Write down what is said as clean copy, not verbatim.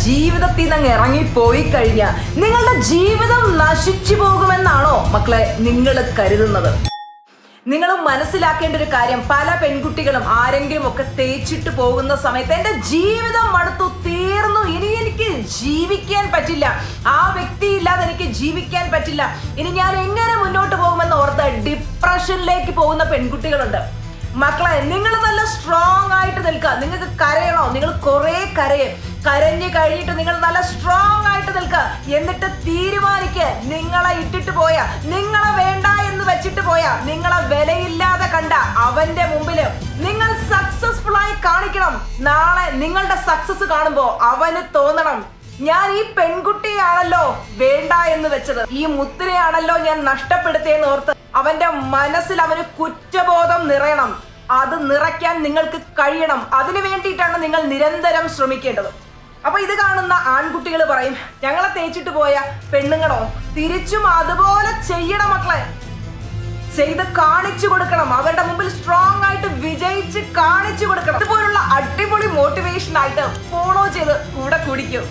ജീവിതത്തിൽ നിന്ന് ഇറങ്ങിപ്പോയി കഴിഞ്ഞാൽ നിങ്ങളുടെ ജീവിതം നശിച്ചു പോകുമെന്നാണോ മക്കളെ നിങ്ങൾ കരുതുന്നത്? നിങ്ങൾ മനസ്സിലാക്കേണ്ട ഒരു കാര്യം, പല പെൺകുട്ടികളും ആരെങ്കിലും ഒക്കെ തേച്ചിട്ട് പോകുന്ന സമയത്ത് എൻ്റെ ജീവിതം മടുത്തു, തീർന്നു, ഇനി എനിക്ക് ജീവിക്കാൻ പറ്റില്ല, ആ വ്യക്തി ഇല്ലാതെ എനിക്ക് ജീവിക്കാൻ പറ്റില്ല, ഇനി ഞാൻ എങ്ങനെ മുന്നോട്ട് പോകുമെന്ന് ഓർത്ത് ഡിപ്രഷനിലേക്ക് പോകുന്ന പെൺകുട്ടികളുണ്ട്. മക്കളെ, നിങ്ങൾ നല്ല സ്ട്രോങ് ആയിട്ട് നിൽക്കുക. നിങ്ങൾക്ക് കരയണോ? നിങ്ങൾ കുറെ കരഞ്ഞ് കഴിഞ്ഞിട്ട് നിങ്ങൾ നല്ല സ്ട്രോങ് ആയിട്ട് നിൽക്കുക. എന്നിട്ട് തീരുമാനിക്കുക, നിങ്ങളെ ഇട്ടിട്ട് പോയാ, നിങ്ങളെ വേണ്ട എന്ന് വെച്ചിട്ട് പോയാ, നിങ്ങളെ വിലയില്ലാതെ കണ്ട അവന്റെ മുമ്പില് നിങ്ങൾ സക്സസ്ഫുൾ ആയി കാണിക്കണം. നാളെ നിങ്ങളുടെ സക്സസ് കാണുമ്പോ അവന് തോന്നണം, ഞാൻ ഈ പെൺകുട്ടിയാണല്ലോ വേണ്ട എന്ന് വെച്ചത്, ഈ മുത്തിനെയാണല്ലോ ഞാൻ നഷ്ടപ്പെടുത്തിയെന്ന് ഓർത്ത് അവന്റെ മനസ്സിൽ അവന് കുറ്റബോധം നിറയണം. അത് നിറയ്ക്കാൻ നിങ്ങൾക്ക് കഴിയണം. അതിനു വേണ്ടിയിട്ടാണ് നിങ്ങൾ നിരന്തരം ശ്രമിക്കേണ്ടത്. അപ്പൊ ഇത് കാണുന്ന ആൺകുട്ടികൾ പറയും, ഞങ്ങളെ തേച്ചിട്ട് പോയ പെണ്ണുങ്ങളോ, തിരിച്ചും അതുപോലെ ചെയ്യണം മക്കളെ, ചെയ്ത് കാണിച്ചു കൊടുക്കണം. അവരുടെ മുമ്പിൽ സ്ട്രോങ് ആയിട്ട് വിജയിച്ച് കാണിച്ചു കൊടുക്കണം. ഇതുപോലുള്ള അടിപൊളി മോട്ടിവേഷൻ ആയിട്ട് ഫോളോ ചെയ്ത് കൂടെ കുടിക്കും.